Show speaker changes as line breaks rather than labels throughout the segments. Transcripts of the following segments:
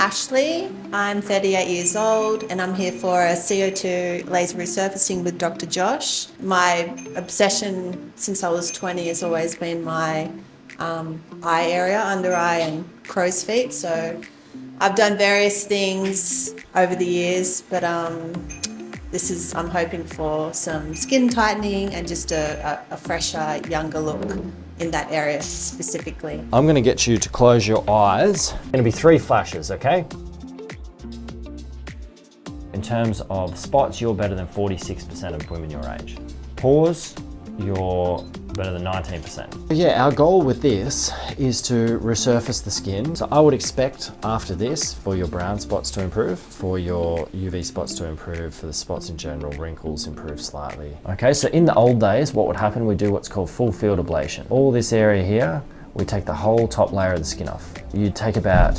Ashley. I'm 38 years old and I'm here for a CO2 laser resurfacing with Dr. Josh. My obsession since I was 20 has always been my eye area, under eye and crow's feet. So I've done various things over the years, but I'm hoping for some skin tightening and just a fresher, younger look in that area specifically.
I'm gonna get you to close your eyes. Gonna be 3 flashes, okay? In terms of spots, you're better than 46% of women your age. Pause, you're better than 19%. Yeah, our goal with this is to resurface the skin. So I would expect after this for your brown spots to improve, for your UV spots to improve, for the spots in general, wrinkles improve slightly. Okay, so in the old days, what would happen, we do what's called full field ablation. All this area here, we take the whole top layer of the skin off. You'd take about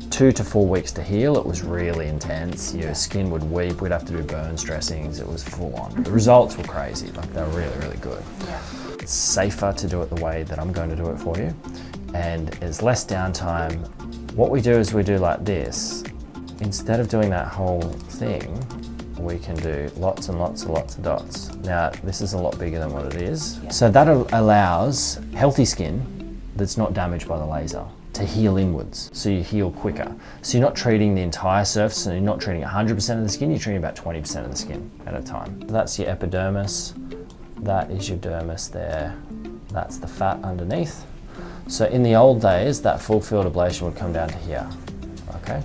2 to 4 weeks to heal. It was really intense. Your skin would weep. We'd have to do burns dressings. It was full on. The results were crazy. Like, they were really, really good.
Yeah.
It's safer to do it the way that I'm going to do it for you. And there's less downtime. What we do is we do like this. Instead of doing that whole thing, we can do lots and lots and lots of dots. Now, this is a lot bigger than what it is. Yeah. So that allows healthy skin that's not damaged by the laser to heal inwards, so you heal quicker. So you're not treating the entire surface, and you're not treating 100% of the skin, you're treating about 20% of the skin at a time. That's your epidermis, that is your dermis there, that's the fat underneath. So in the old days, that full field ablation would come down to here, okay?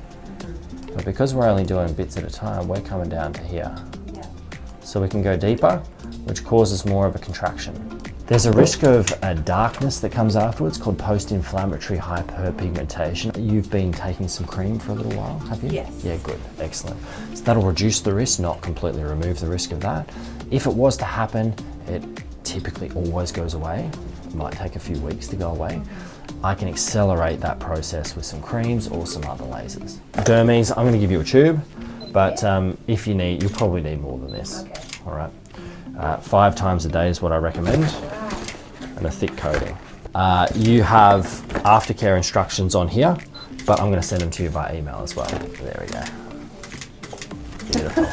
But because we're only doing bits at a time, we're coming down to here. Yeah. So we can go deeper, which causes more of a contraction. There's a risk of a darkness that comes afterwards called post-inflammatory hyperpigmentation. You've been taking some cream for a little while, have you?
Yes.
Yeah, good, excellent. So that'll reduce the risk, not completely remove the risk of that. If it was to happen, it typically always goes away. It might take a few weeks to go away. I can accelerate that process with some creams or some other lasers. Dermis, I'm gonna give you a tube, but if you need, you'll probably need more than this.
Okay.
All right. 5 times a day is what I recommend, and a thick coating. You have aftercare instructions on here, but I'm going to send them to you via email as well. There we go. Beautiful.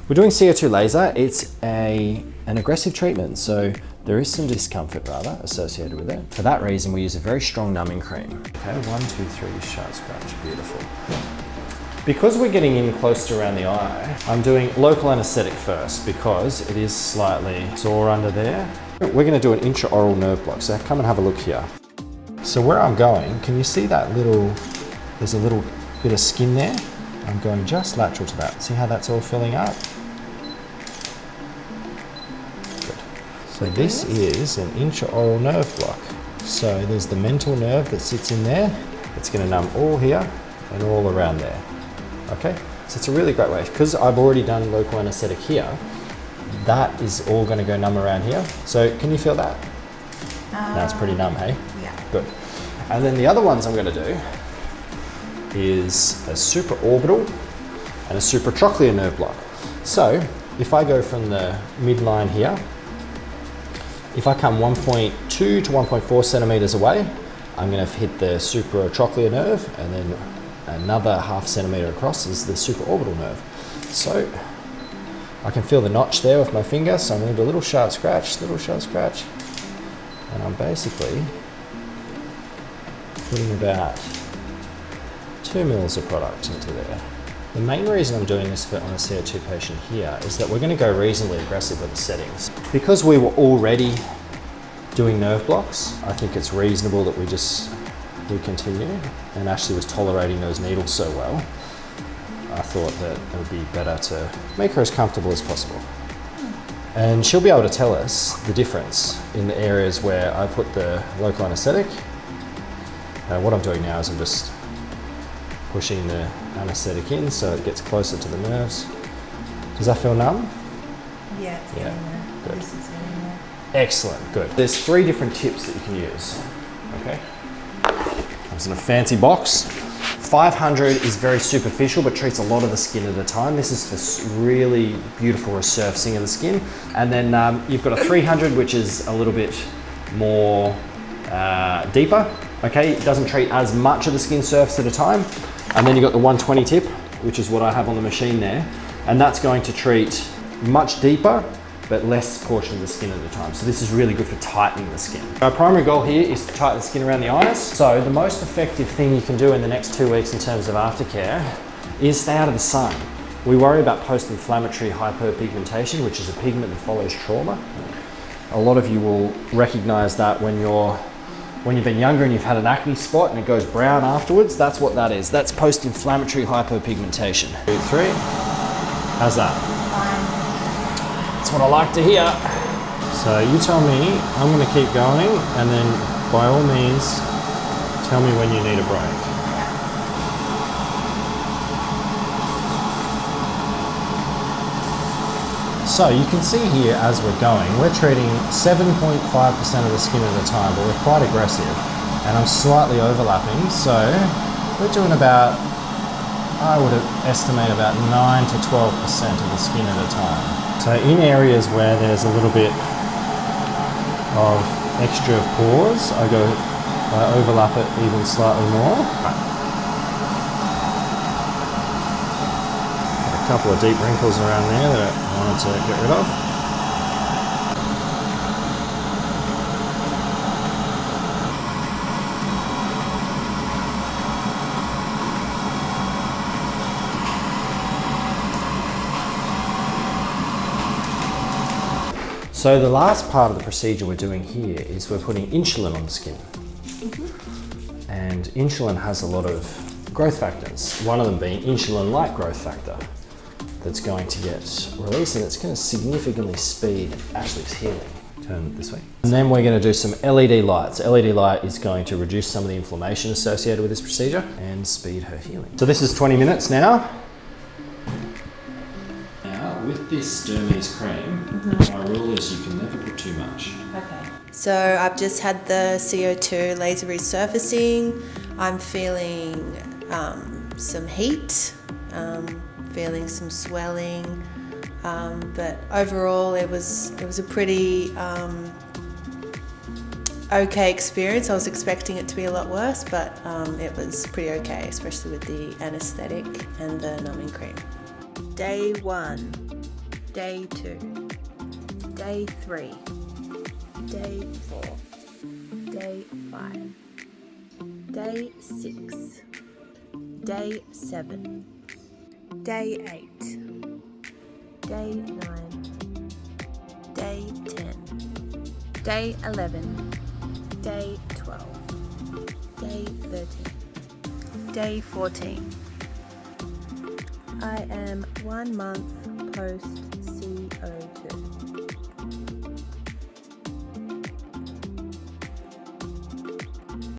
We're doing CO2 laser. It's an aggressive treatment, so there is some discomfort rather associated with it. For that reason, we use a very strong numbing cream. Okay, 1, 2, 3, sharp scratch, beautiful. Because we're getting in close to around the eye, I'm doing local anesthetic first because it is slightly sore under there. We're going to do an intraoral nerve block, so come and have a look here. So where I'm going, can you see that there's a little bit of skin there? I'm going just lateral to that. See how that's all filling up? Good. So this is an intraoral nerve block. So there's the mental nerve that sits in there. It's going to numb all here and all around there. Okay, so it's a really great way. Because I've already done local anesthetic here, that is all going to go numb around here. So can you feel that? That's pretty numb, hey?
Yeah.
Good. And then the other ones I'm going to do is a supraorbital and a supratrochlear nerve block. So if I go from the midline here, if I come 1.2 to 1.4 centimeters away, I'm going to hit the supratrochlear nerve, and then another ½ centimeter across is the supraorbital nerve. So I can feel the notch there with my finger, so I'm going to do a little sharp scratch, and I'm basically putting about 2 mils of product into there. The main reason I'm doing this on a CO2 patient here is that we're going to go reasonably aggressive with the settings. Because we were already doing nerve blocks, I think it's reasonable that we continue, and Ashley was tolerating those needles so well, I thought that it would be better to make her as comfortable as possible. And she'll be able to tell us the difference in the areas where I put the local anesthetic. What I'm doing now is I'm just pushing the anesthetic in so it gets closer to the nerves. Does that feel numb?
Yeah, it's getting there.
Good.
This is getting there.
Excellent, good. There's 3 different tips that you can use, okay? Comes in a fancy box. 500 is very superficial but treats a lot of the skin at a time. This is for really beautiful resurfacing of the skin. And then you've got a 300, which is a little bit more deeper. Okay, it doesn't treat as much of the skin surface at a time. And then you've got the 120 tip, which is what I have on the machine there. And that's going to treat much deeper, but less portion of the skin at a time. So this is really good for tightening the skin. Our primary goal here is to tighten the skin around the eyes. So the most effective thing you can do in the next 2 weeks in terms of aftercare is stay out of the sun. We worry about post-inflammatory hyperpigmentation, which is a pigment that follows trauma. A lot of you will recognize that when you've been younger and you've had an acne spot and it goes brown afterwards, that's what that is. That's post-inflammatory hyperpigmentation. 2, 3. How's that?
Fine.
That's what I like to hear. So you tell me, I'm gonna keep going, and then by all means, tell me when you need a break. So you can see here as we're going, we're treating 7.5% of the skin at a time, but we're quite aggressive. And I'm slightly overlapping, so we're doing about, I would estimate about 9 to 12% of the skin at a time. So in areas where there's a little bit of extra pores, I overlap it even slightly more. A couple of deep wrinkles around there that I wanted to get rid of. So the last part of the procedure we're doing here is we're putting insulin on the skin. And insulin has a lot of growth factors, one of them being insulin-like growth factor that's going to get released, and it's going to significantly speed Ashley's healing. Turn it this way. And then we're going to do some LED lights. LED light is going to reduce some of the inflammation associated with this procedure and speed her healing. So this is 20 minutes now. Now with this Dermese cream, my rule is you can never put too much.
Okay. So I've just had the CO02 laser resurfacing. I'm feeling some heat, feeling some swelling, but overall it was a pretty okay experience. I was expecting it to be a lot worse, but it was pretty okay, especially with the anaesthetic and the numbing cream. Day 1, day 2, day 3, day 4, day 5, day 6, day 7, day 8, day 9, day 10, day 11, day 12, day 13, day 14. I am 1 month post